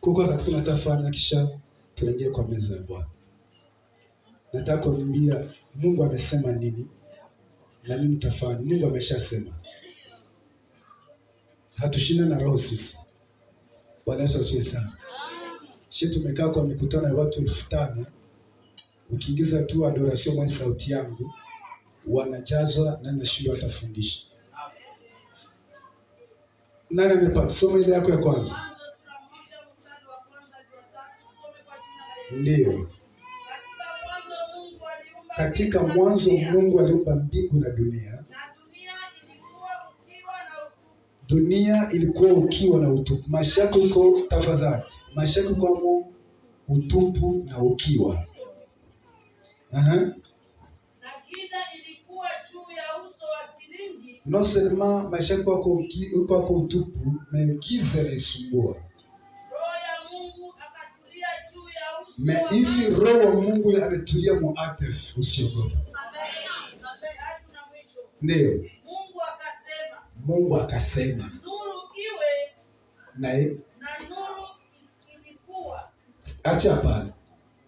Kuko kitu natafanya kisha tuingie kwa meza ya Bwana. Nataka kuniambia Mungu amesema nini na mimi nitafanya. Mungu ameshasema. Hatushinda na roho sisi. Bwana Yesu asifiwe sana. Sisi tumekaa kwa mikutano ya watu 5,000. Ukiingiza tu adoration mwa sauti yangu wanajazwa na nashindwa atafundisha. Nani amepata? Soma ile yako ya kwanza. Ndio. Katika mwanzo Mungu aliumba mbingu na dunia. Dunia ilikuwa ukiwa na utupu. Maisha yako iko tafadhali. Maisha yako kwa utupu na ukiwa. Na giza ilikuwa juu ya uso wa kilingi. Non seulement maisha yako kwa utupu, mais giza inasumbua. Roho ya Mungu akatulia juu ya uso. Mais hivi roho wa Mungu ametulia muatef, usiogope. Ndio. Mungu akasema. Nuru iwe. Na nuru ilikuwa. Acha pale.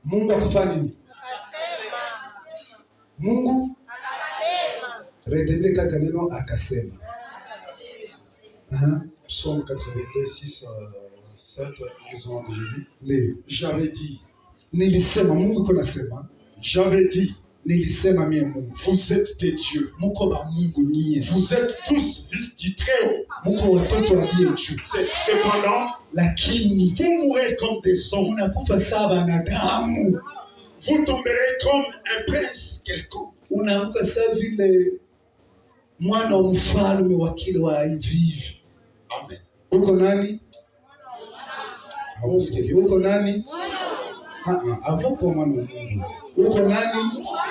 Mungu akafanya nini? Mungu akasema. Retenez kaka neno akasema. Psaume 82, 6, 7, ils ont Jésus. J'avais dit. Nilisema, Mungu kuna sema. J'avais dit. Nilisema mie Mungu. Vous êtes des dieux. Muko ba Mungu nyie. Vous êtes tous fils du Très-Haut. Muko watoto aliye juu. Cependant, lakini vous mourrez comme des hommes. Unakufa sawa wanadamu. Vous tomberez comme un prince quelconque. Unaanguka sawa vile mwana wa mfalme wakili wa hivi. Amen. Uko nani? Hausikii. Uko nani? Avant kwa mwana wa Mungu. Uko nani?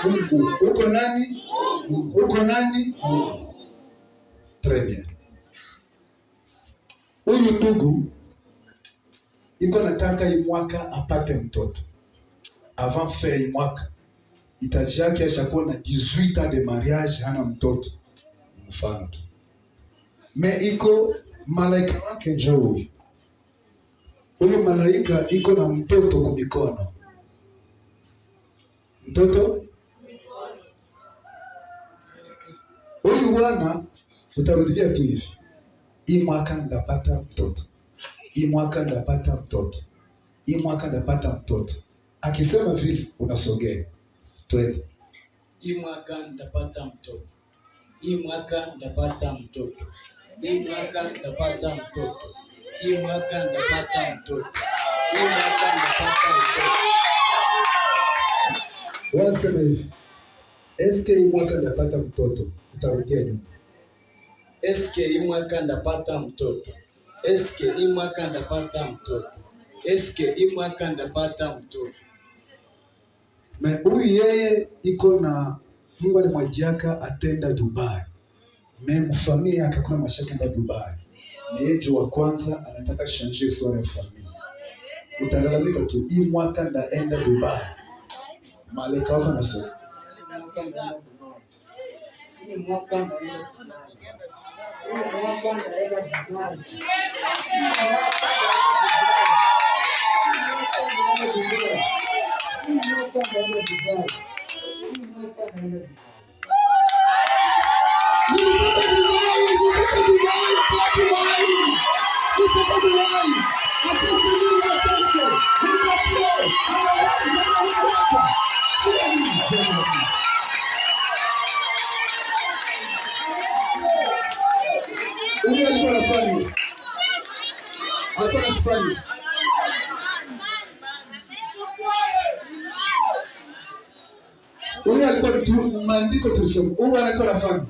Mungu. Uko nani? Mungu. Uko nani? Mungu. Très bien. Huyu ndugu iko nataka hii mwaka apate mtoto. Avant faire hii mwaka itajia kesha kuwa na 18 ans de mariage hana mtoto. Mfano tu. Mais iko malaika wake njoo huyu. Huyu malaika iko na mtoto kwa mikono. Mtoto? Huyu bwana utarudia tu hivi. Hii mwaka ndapata mtoto. Hii mwaka ndapata mtoto. Hii mwaka ndapata mtoto. Akisema vile unasogea. Twende. Hii mwaka ndapata mtoto. Hii mwaka ndapata mtoto. Hii mwaka ndapata mtoto. Hii mwaka ndapata mtoto. Hii mwaka ndapata mtoto. Wasema hivi. Eske hii mwaka ndapata mtoto? Utarudia nyuma. Eske hii mwaka ndapata mtoto. Eske hii mwaka ndapata mtoto. Eske hii mwaka ndapata mtoto. Na huyu yeye iko na Mungu alimwajiaka atenda Dubai. Mimi familia yake kuna mashaka nda Dubai. Ni yeye wa kwanza anataka changer sura ya familia. Utalalamika tu hii mwaka ndaenda Dubai. Malaika wako anasema. Hii mwaka ndaenda Dubai. Hii mwaka ndaenda Dubai. Huyu alikuwa anafanya. Alikuwa anafanya. Huyu alikuwa tu maandiko tulisoma. Huyu alikuwa anafanya.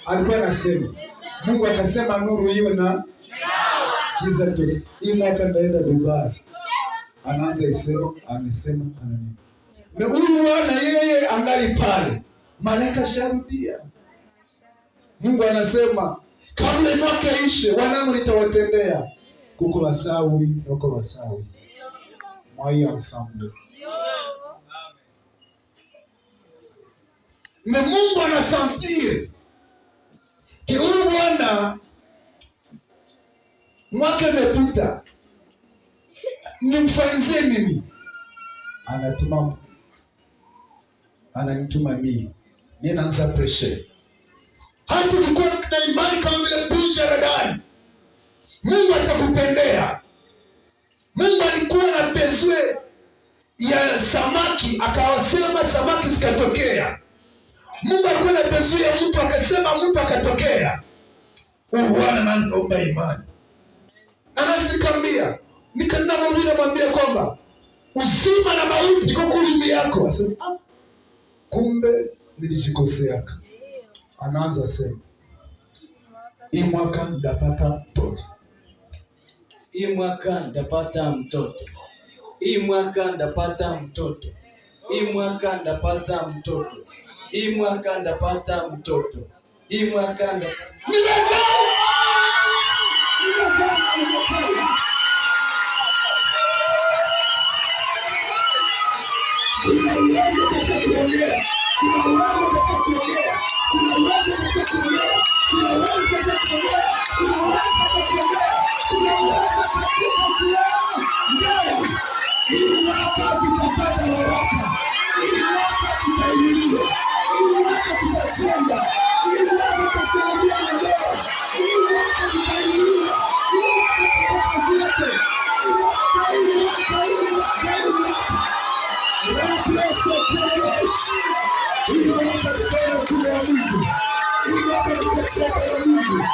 Alikuwa anasema. Mungu akasema nuru iwe na giza litoke. Hii mwaka ndaenda Dubai. Anaanza isema, anasema, anamini. Na huyu bwana yeye angali pale. Malaika sharudia. Mungu anasema, kabla mwaka ishe, wanangu nitawatendea. Kuko wasawi, wako wasawi. Moi ensemble. Mais Mungu anasentir que huyu bwana mwaka imepita, nimfanyizie nini? Ananituma mimi naanza pressure. Hata ukikuwa na imani kama vile punje ya radari, Mungu atakutendea. Mungu alikuwa na bezwe ya samaki, akawasema samaki zikatokea. Mungu alikuwa na bezwe ya mtu, akasema mtu akatokea. Bwana anaomba imani. Anasikamia, nikamwambia kwamba uzima na mauti kwa kulimi yako. Asema, kumbe nilijikoseaka. Anaanza sema, hii mwaka ndapata mtoto. Hii mwaka ndapata mtoto. Hii mwaka ndapata mtoto. Hii mwaka ndapata mtoto. Hii mwaka ndapata mtoto. Hii mwaka ndapata. Nimezaa. Kuna uwezo katika kuongea. Kuna uwezo katika kuongea. Kuna uwezo katika kuongea. Kuna uwezo katika kuongea. Kuna uwezo katika kuongea. Kuna uwezo katika kuongea. Hii mwaka tutapata baraka. Hii mwaka tutainuliwa. Hii mwaka tutajenga. Hii mwaka tutasaidia ndoa. Hii mwaka tutainuliwa. Hii mwaka tutapata vyote. Hii mwaka. Hii mwaka tutaenda kule Mungu. Hii mwaka tutacheka na Mungu.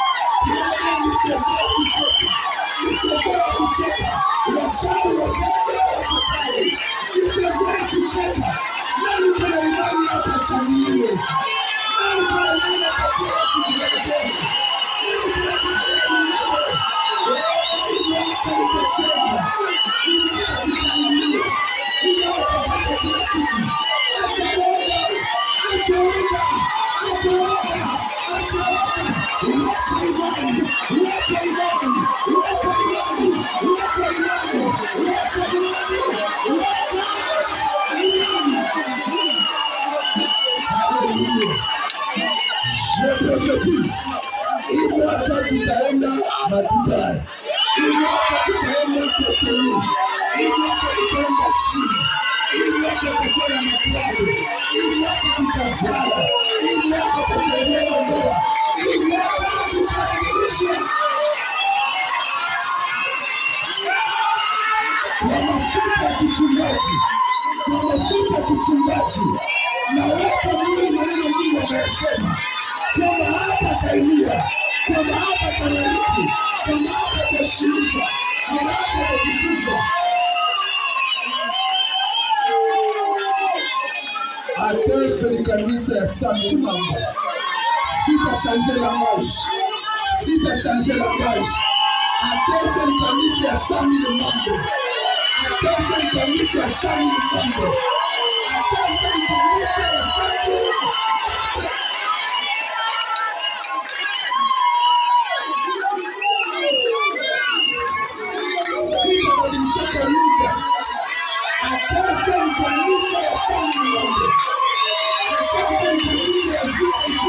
Nisizoea kucheka. Wachawi wapende wakatali. Nisizoea kucheka. Nani kuna imani hapa shangilie? Nani kuna imani hapa tena shangilie? Nani kuna imani hapa? Hii mwaka tutacheka. Hii mwaka tutainuliwa. Hii mwaka tutapata kila kitu. Acha woga. Weka imani. Je prophétise, hii mwaka tutaenda Dubai. Hii mwaka tutaenda Kotonu. Hii mwaka tutaenda China. Hii mwaka tutakuwa na maklabu. Hii mwaka tutazala. Hii mwaka tutasaidia ndoa. Hii mwaka tutabadilisha. Kwa mafuta ya kichungaji. Naweka mwili maneno Mungu amesema. Kwamba hapa atainua. Kwamba hapa atabariki. Kwamba hapa atashirisha. Kwamba hapa atatukuza. Atteindre le kanisa ya 100 000 membres. Si tu as changé langage, atteindre le kanisa ya 100 000 membres. Atteindre le kanisa ya 100 000 membres. Atteindre le kanisa ya 100 000 membres. Si tu badilisha kanisa, atteindre le kanisa ya 100 000 membres. Atteindre le kanisa ya VIP.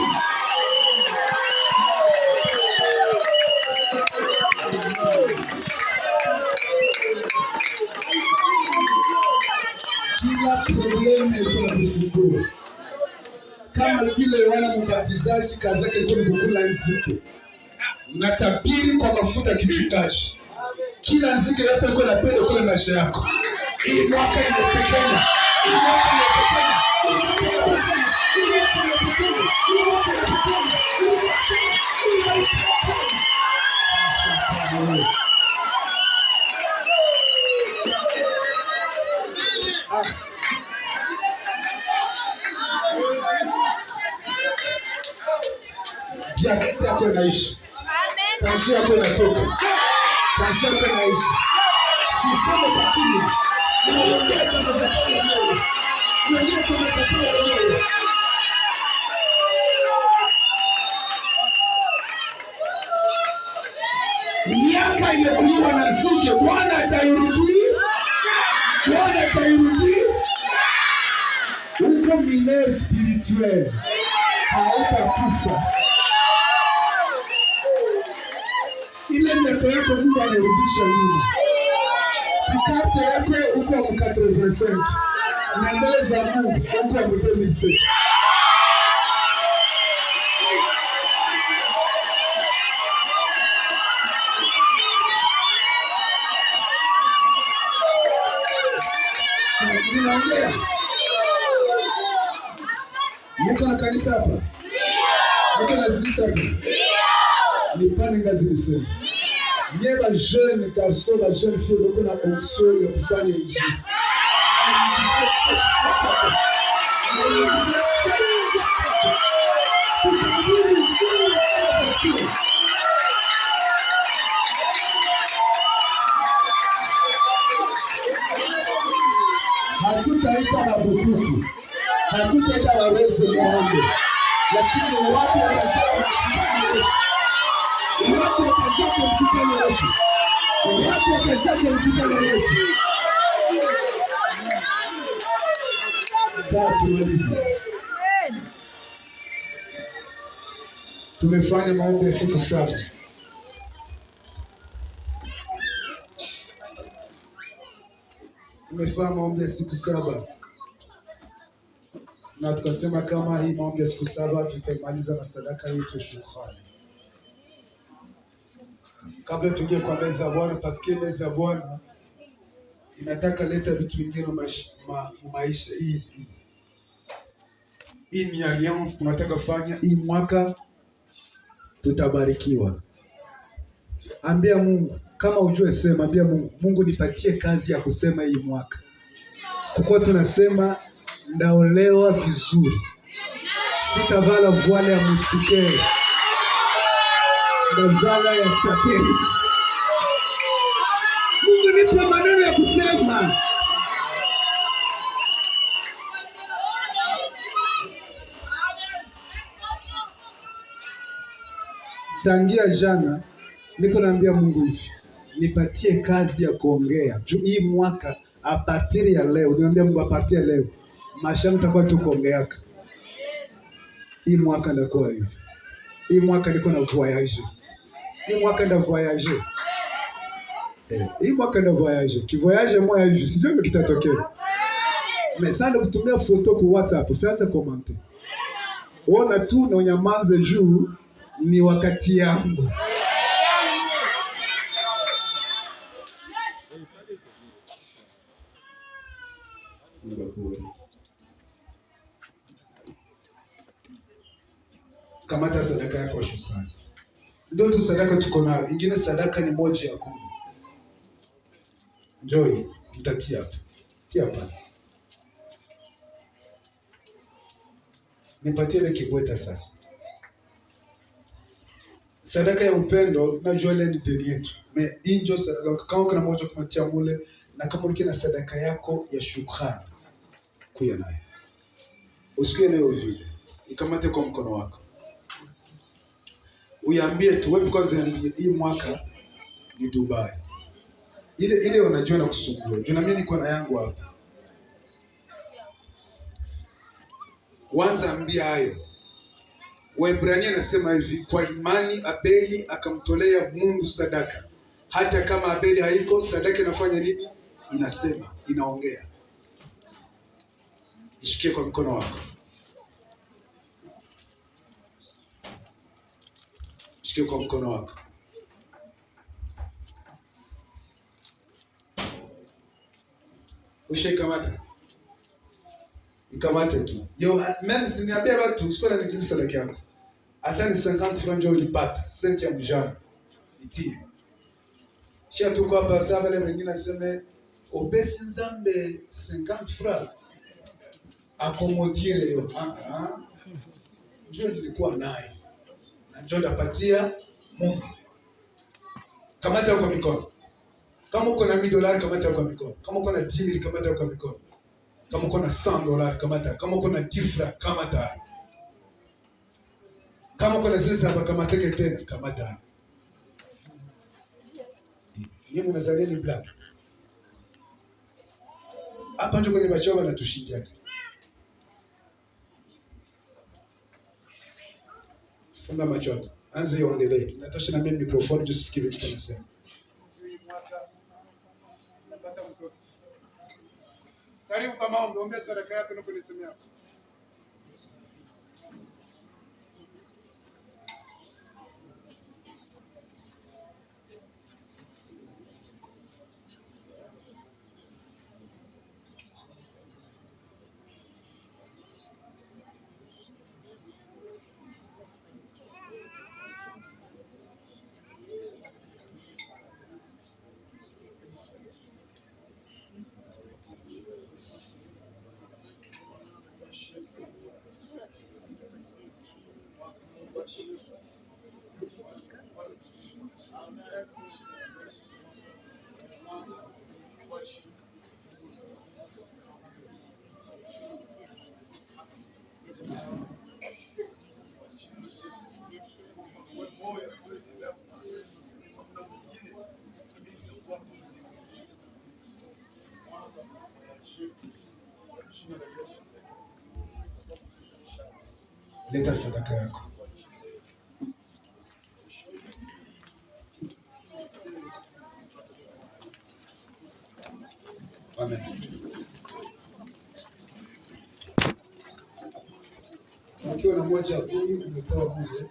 Kila probleme iko kusumbua. Kama vile Yohana Mbatizaji kazi yake ilikuwa ni kukula nzige. Natabiri kwa mafuta ya kichungaji. Kila nzige yote ilikuwa inapenda kule maisha yako. Hii mwaka imepekenya. Diabete yako inaishi. Tension yako inatoka. Tension yako inaishi. Siseme kwa kinywa. Unaongea kwa mazapao ya moyo. Miaka iliyokuliwa na nzige, Bwana atairudi. Uko minere spirituel, hautakufa. Ile miaka yako Mungu anarudisha nyuma. Karte yako uko mu 85 na mbele za Mungu uko mu 2007. Ninaongea. Niko na kanisa hapa. Niko na kanisa hapa. Nipane ngazi niseme. Nye ba jeune garçon, ba jeune fille, niko na onction ya kufanya injili. Hatutaita mabukuku, hatutaita warose mwangu, lakini watu watashaka mkutano wetu, watu watashaka mkutano wetu. Kaa tumalize. Tumefanya maombi ya siku 7. Tumefanya maombi ya siku 7 na tukasema kama hii maombi ya siku 7 tutamaliza na sadaka yetu ya shukrani. Kabla tuingie kwa meza ya Bwana, pasikie meza ya Bwana inataka leta vitu vingine maisha hii. Hii ni alliance tunataka fanya hii mwaka, tutabarikiwa. Ambia Mungu, kama ujue sema, ambia Mungu, Mungu nipatie kazi ya kusema hii mwaka. Kwa tunasema ndaolewa vizuri. Sitavala voile ya moustiquaire. Ndavala ya sateris. Mungu nipe maneno ya kusema. Tangia jana niko naambia Mungu hivi, nipatie kazi ya kuongea. Hii mwaka a partir ya leo, niambia Mungu a partir ya leo, maisha mtakuwa tu kuongeaka. Hii mwaka ndakuwa hivi. Hii mwaka niko na voyage. Hii mwaka nda voyage. Hii mwaka nda voyage. Ki voyage moya hivi, sijui kitatokea. Mesanda kutumia foto kwa WhatsApp, usianze komante. Ona tu na unyamaze juu ni wakati yangu. Kamata sadaka yako ya shukrani. Ndio tu sadaka tuko nayo. Ingine sadaka ni 1 ya 10. Njoi, mtatia hapa. Tia hapa. Nipatie ile kibweta sasa. Sadaka ya upendo najua ile ni deni yetu. Me injo sadaka kama kuna moja kumatia mule, na kama ulikia na sadaka yako ya shukrani kuya nayo. Usikie leo vile. Ikamate kwa mkono wako. Uiambie tu wewe, because hii mwaka ni Dubai. Ile unajua na kusumbua. Juna mimi niko na yangu hapa. Wanza ambia hayo. Waebrania anasema hivi, kwa imani Abeli akamtolea Mungu sadaka. Hata kama Abeli haiko, sadaka inafanya nini? Inasema, inaongea. Ishikie kwa mkono wako. Ishikie kwa mkono wako. Ushikamata. Nikamate tu. Yo, mimi siniambia watu usikuwa nikizi sadaka yako. Hata ni 50 francs ndio ulipata, senti ya mjana. Itie. Kisha tuko hapa sasa wale wengine naseme obesi nzambe 50 francs. Akomodire yo. Ndio nilikuwa naye. Na ndio ndapatia Mungu. Kamata kwa mikono. Kama uko na $1,000 kamata kwa mikono. Kama uko na 10,000 kamata kwa mikono. Kama uko na $100 kamata. Kama uko na 10 francs kamata. Kama uko na sisi hapa kamata tena kamata. Yeye mnazalia ni black. Hapa ndio kwenye machoba na tushindia. Funga macho yako. Anza iongelee. Natosha na mimi mikrofoni tusikie vitu tunasema. Hii mwaka napata mtoto. Karibu kwa maombi, ombea sadaka yako na kunisemea. Leta sadaka yako. Amen. Ukiwa na moja ya kumi umepewa bure.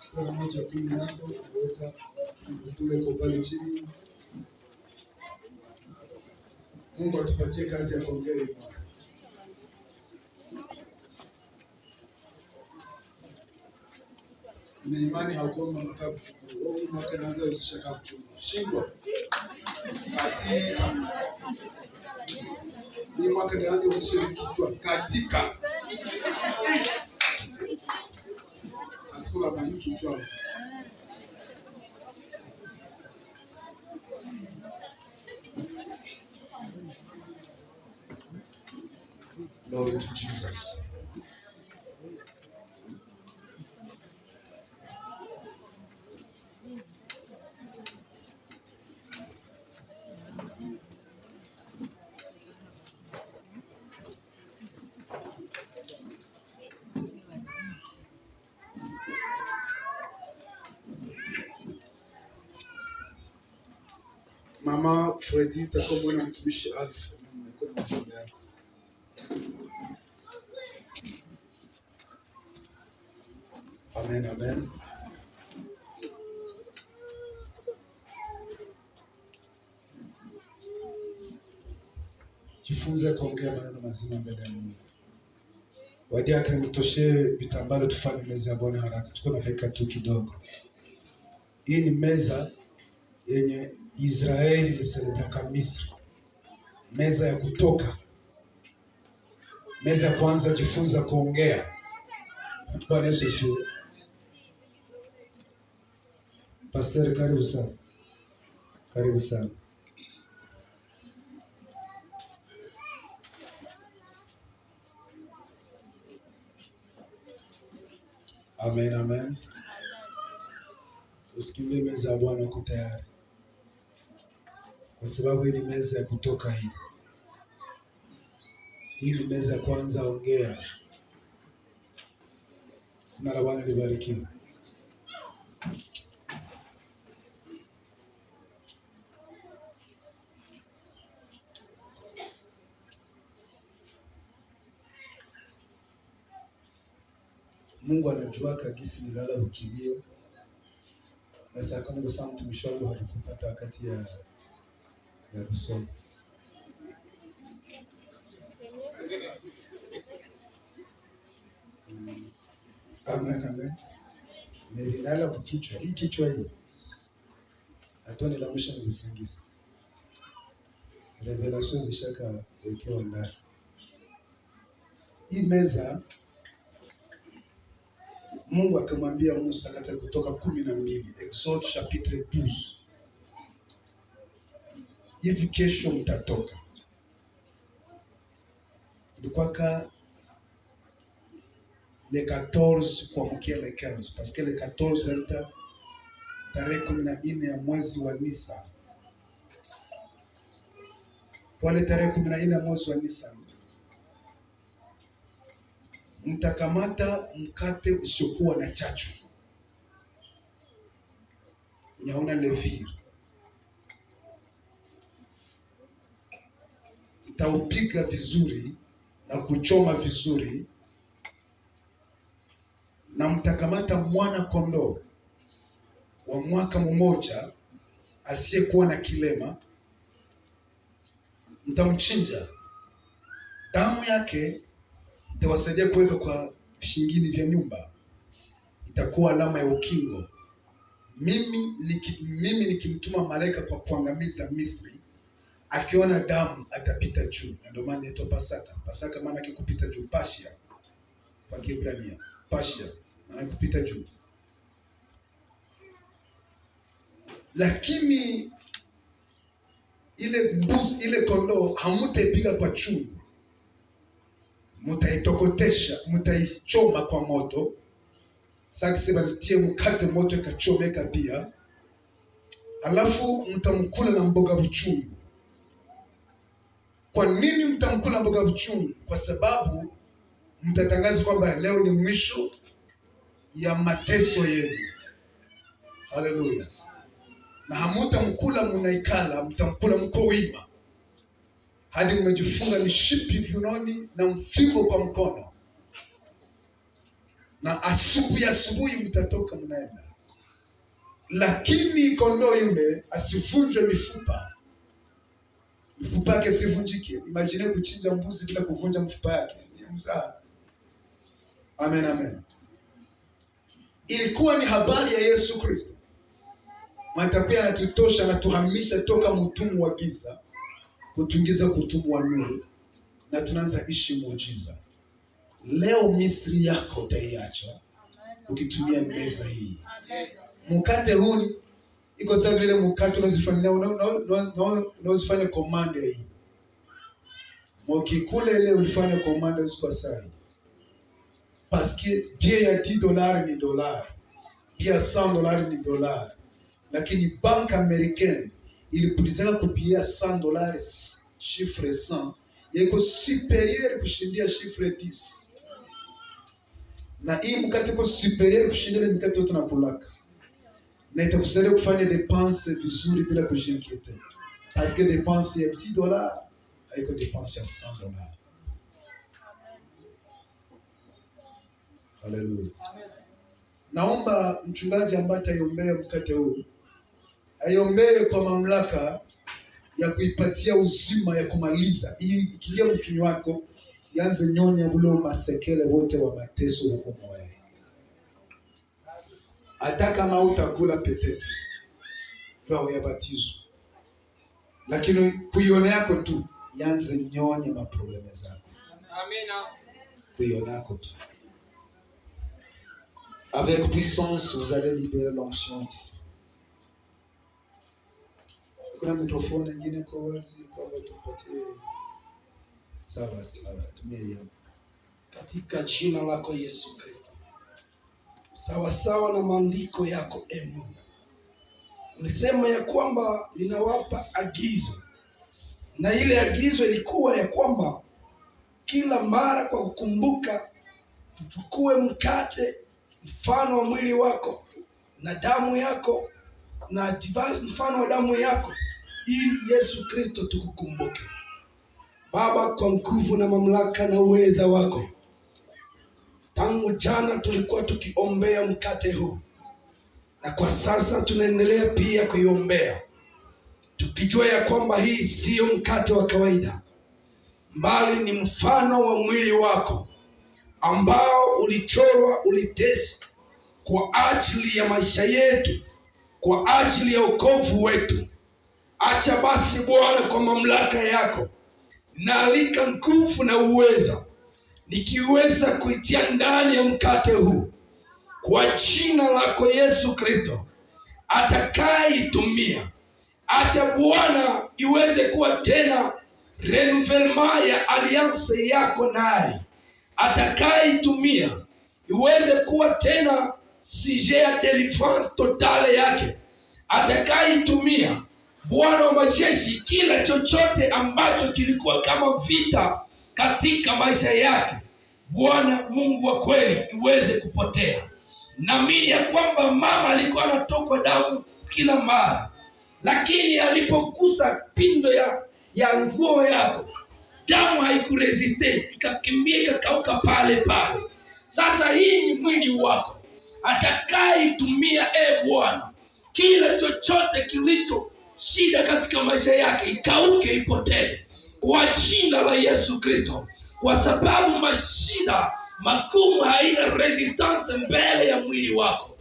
Ukiwa na moja ya kumi yako unaweka utuweko pale chini. Mungu atupatie kazi ya kuongea hii mwaka. Nina imani haukuwa mnakaa kuchukua. Wewe mwaka naanza usishaka kuchukua. Shindwa. Katika. Hii mwaka naanza usishiriki kichwa. Katika. Atukula bali kichwa. Glory to Jesus. Mama Freddy, utakuwa mwana mtumishi Alpha. Kuna mashuhuda yako. Amen, amen. Jifunze kuongea maneno mazima mbele ya Mungu. Wadiakre mtoshee vitambalo tufanye meza ya Bwana haraka. Tuko na dakika tu kidogo. Hii ni meza yenye Israeli iliselebraka Misri. Meza ya kutoka. Meza ya kwanza jifunza kuongea. Bwana Yesu asifiwe. Pastor, karibu sana. Karibu sana. Amen, amen. Usikimbie meza ya Bwana, uko tayari. Kwa sababu hii ni meza ya kutoka hii. Hii ni meza ya kwanza, ongea. Jina la Bwana libarikiwe. Mungu anajua kabisa nilala ukilio. Sasa kama kusema mtumishi wangu hakupata wakati ya kusoma. Amen, amen. Nilala kwa kichwa. Hii kichwa hii. Atoni la mwisho ni usingizi. Revelation zishaka wekewa ndani. Hii meza Mungu akamwambia Musa katika Kutoka 12, Exode chapitre 12. Hivi kesho mtatoka. Ilikuwa ka le 14 kuamkia le 15 parce que le 14 wenta tarehe 14 ya mwezi wa Nisan. Pale tarehe 14 ya mwezi wa Nisan mtakamata mkate usiokuwa na chachu. hauna levure. Mtaupiga vizuri na kuchoma vizuri, na mtakamata mwana kondoo wa mwaka mmoja asiyekuwa na kilema, mtamchinja. Damu yake itawasaidia kuweka kwa vishingini vya nyumba, itakuwa alama ya ukingo. Mimi nikimtuma malaika kwa kuangamiza Misri, akiona damu atapita juu. Na ndio maana inaitwa Pasaka. Pasaka maana yake kupita juu. Pashia kwa Kiebrania, Pashia maana kupita juu. Lakini ile mbuzi, ile kondoo hamutaipiga kwa chungu, mutaitokotesha, mutaichoma kwa moto. Sasa balitie mkate moto ikachomeka pia, alafu mtamkula na mboga buchungu. Kwa nini mtamkula mboga buchungu? Kwa sababu mtatangaza kwamba leo ni mwisho ya mateso yenu. Haleluya. Na hamutamkula munaikala, mtamkula mko wima, hadi mmejifunga mishipi viunoni na mfimbo kwa mkono, na asubuhi mtatoka mnaenda. Lakini kondoo yule asivunjwe mifupa yake isivunjike. Imagine kuchinja mbuzi bila kuvunja mfupa yake, ni mzaa. Amen, amen. Ilikuwa ni habari ya Yesu Kristo. Matakuwa anatutosha na tuhamisha toka mtumwa wa giza kutuingiza kutumwa wa nuru, na tunaanza ishi muujiza. Leo Misri yako utaiacha ukitumia meza hii. Mkate huu iko sawa vile mkate unazifanya komanda hii. Mokikule ile ulifanya komanda usiku sai. Parce que bien ya $10 ni $, bien $100 ni $. Lakini banque américaine ilipulizaka kupia $100, chiffre 100, yako superieur kushindia chiffre 10. Na hii mkate iko superieur kushindia mkate yote tunapulaka. Na itakusaidia kufanya dépense vizuri bila kujiinquiéter. Parce que dépense ya $10 haiko dépense ya $100. Haleluya. Naomba mchungaji ambaye ataiombea mkate huu aiombee kwa mamlaka ya kuipatia uzima, ya kumaliza hii ikiingia mkinywa wako, yanze nyonya bulo masekele wote wa mateso huko moyo. Hata kama utakula petete kwa ubatizo, lakini kuiona yako tu yanze nyonya maprobleme zako. Amina. Kuiona yako tu. Avec puissance, vous allez libérer l'onction ici. Kuna mikrofoni nyingine kwa wazi kwa tupatie. Sawa, tumia hiyo. Katika jina lako Yesu Kristo. Sawa sawa na maandiko yako Mungu. Ulisema ya kwamba ninawapa agizo. Na ile agizo ilikuwa ya kwamba kila mara kwa kukumbuka tuchukue mkate mfano wa mwili wako na damu yako, na advance mfano wa damu yako, ili Yesu Kristo tukukumbuke. Baba, kwa nguvu na mamlaka na uweza wako, tangu jana tulikuwa tukiombea mkate huu, na kwa sasa tunaendelea pia kuiombea, tukijua ya kwamba hii siyo mkate wa kawaida, bali ni mfano wa mwili wako ambao ulichorwa, uliteswa kwa ajili ya maisha yetu, kwa ajili ya wokovu wetu. Acha basi Bwana, kwa mamlaka yako naalika nguvu na uweza, nikiweza kuitia ndani ya mkate huu kwa jina lako Yesu Kristo. Atakayeitumia, acha Bwana iweze kuwa tena renouvellement ya alliance yako naye. Atakayeitumia iweze kuwa tena sujet ya deliverance totale yake. Atakayeitumia, Bwana wa majeshi, kila chochote ambacho kilikuwa kama vita katika maisha yake, Bwana Mungu wa kweli, iweze kupotea. Naamini ya kwamba mama alikuwa anatokwa damu kila mara, lakini alipogusa pindo ya nguo yako, damu haikuresiste, ikakimbia ikakauka pale pale. Sasa hii ni mwili wako atakaitumia. Bwana, kila chochote kilicho shida katika maisha yake ikauke, ipotee kwa jina la Yesu Kristo, kwa sababu mashida magumu haina resistance mbele ya mwili wako.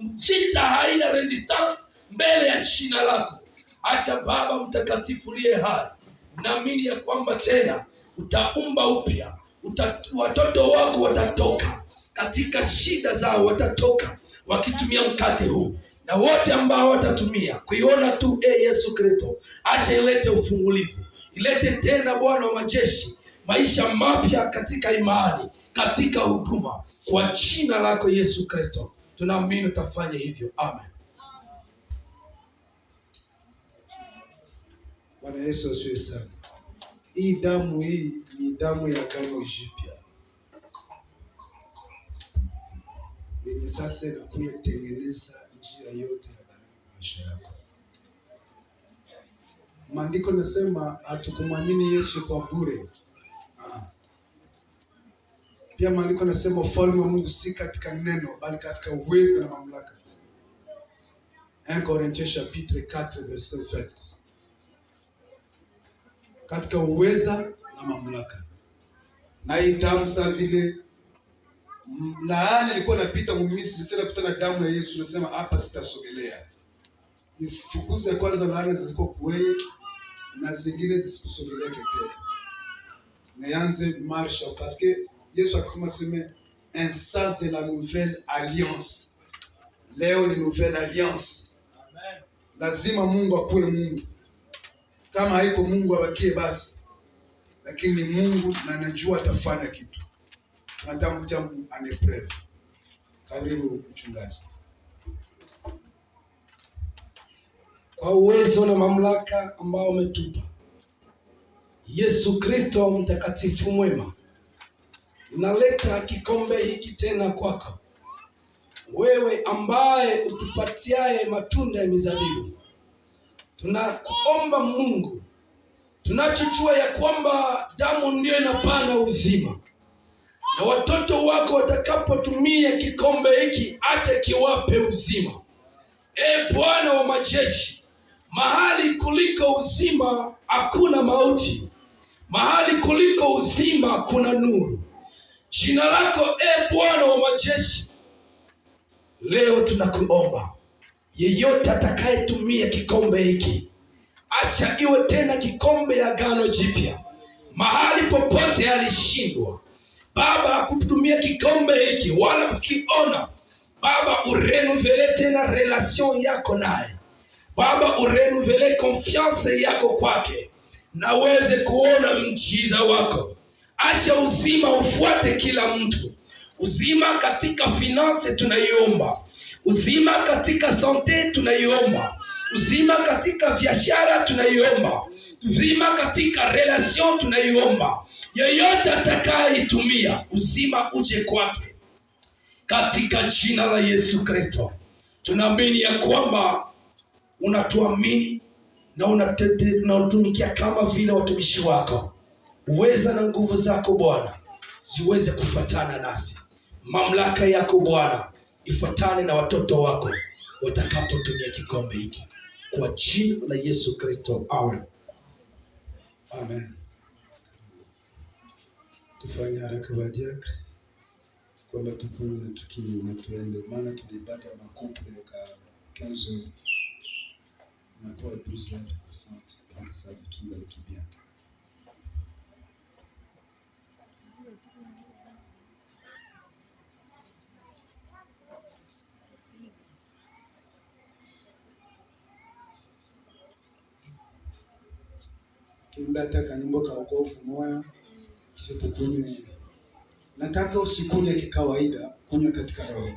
Vita haina resistance mbele ya jina lako. Acha Baba mtakatifu liye hai, naamini ya kwamba tena utaumba upya. Watoto wako watatoka katika shida zao, watatoka wakitumia mkate huu, na wote ambao watatumia kuiona tu Yesu Kristo, acha ilete ufungulivu, ilete tena Bwana wa majeshi maisha mapya katika imani, katika huduma, kwa jina lako Yesu Kristo tunaamini utafanya hivyo. Amen. Bwana Yesu asifiwe sana. Hii damu hii ni damu ya agano jipya yenye sasa inakuja kutengeneza njia yote ya maisha yako. Maandiko nasema hatukumwamini Yesu kwa bure. Pia maandiko nasema ufalme wa Mungu si katika neno bali katika uwezo na mamlaka. 1 Corinthiens chapitre 4 verset 20. Katika uweza na mamlaka. Na hii damu saa vile laana ilikuwa inapita Misri, sasa kutana damu ya Yesu, nasema hapa sitasogelea. Ifukuze kwanza laana zilikuwa kuwewe na zingine zisikusogelea tena. Nianze marsha parce que Yesu akisema sema un sang de la nouvelle alliance. Leo ni nouvelle alliance. Amen. Lazima Mungu akuwe Mungu. Kama haiko Mungu abakie basi. Lakini Mungu na anajua atafanya kitu. Tunataka anepreve. Karibu mchungaji. Kwa uwezo na mamlaka ambao umetupa, Yesu Kristo mtakatifu mwema, naleta kikombe hiki tena kwako, wewe ambaye utupatiaye matunda ya mizabibu. Tunakuomba Mungu, tunachojua ya kwamba damu ndio inapana uzima, na watoto wako watakapotumia kikombe hiki, acha kiwape uzima. Bwana wa majeshi, mahali kuliko uzima hakuna mauti, mahali kuliko uzima kuna nuru. Jina lako Bwana wa majeshi, leo tunakuomba yeyote atakayetumia kikombe hiki, acha iwe tena kikombe ya agano jipya. Mahali popote alishindwa Baba kutumia kikombe hiki wala kukiona, Baba urenuvele tena relation yako naye. Baba urenuvele confiance yako kwake, na uweze kuona mjiza wako. Acha uzima ufuate kila mtu. Uzima katika finance tunaiomba, uzima katika sante tunaiomba, uzima katika biashara tunaiomba, uzima katika relation tunaiomba. Yeyote atakayeitumia, uzima uje kwake katika jina la Yesu Kristo. Tunaamini ya kwamba unatuamini na unatumikia kama vile watumishi wako. Uweza na nguvu zako Bwana ziweze kufuatana nasi. Mamlaka yako Bwana ifuatane na watoto wako watakapotumia kikombe hiki, kwa jina la Yesu Kristo. Amen. Amen. Tufanye haraka badiaka kwamba tukume na tuende, maana tuna ibada ya makuple ka 15 na kwa 12. Asante. Kama saa zikinga likibia. Tuimbe hata kanyimbo ka wokovu moya, kisha tukunywe. Nataka usikunywe kikawaida, kunywa katika roho.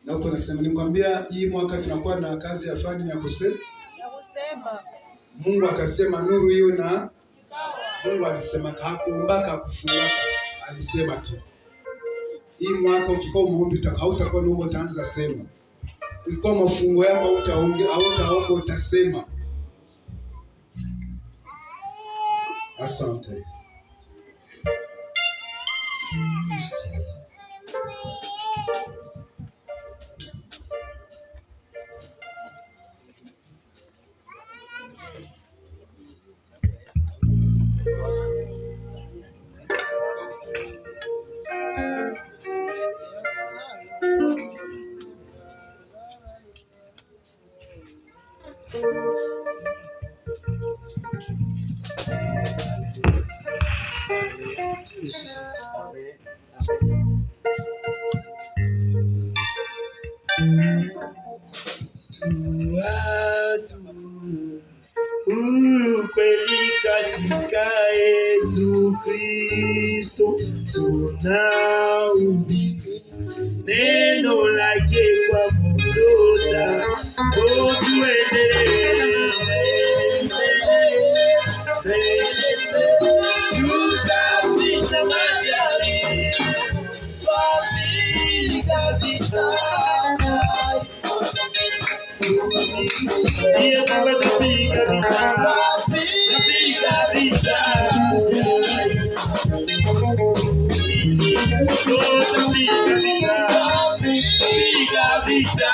Na huko nasema, nikwambia hii mwaka tunakuwa na kazi ya fani ya kusema. Mungu akasema nuru hiyo, na Mungu alisema hakuomba hakufunga, alisema tu. Hii mwaka ukikuwa muombe hautakuwa ndio utaanza sema. ilikuwa mafungo yako, hautaomba, utasema. Asante. Huru kweli katika Yesu Kristo, tunahubiri neno lake kwa kutoka. Tuendelee, tutashinda majaribu, twapiga vita. Ndiye Baba, tapiga vita, tapiga vita, tapiga vita, tapiga vita.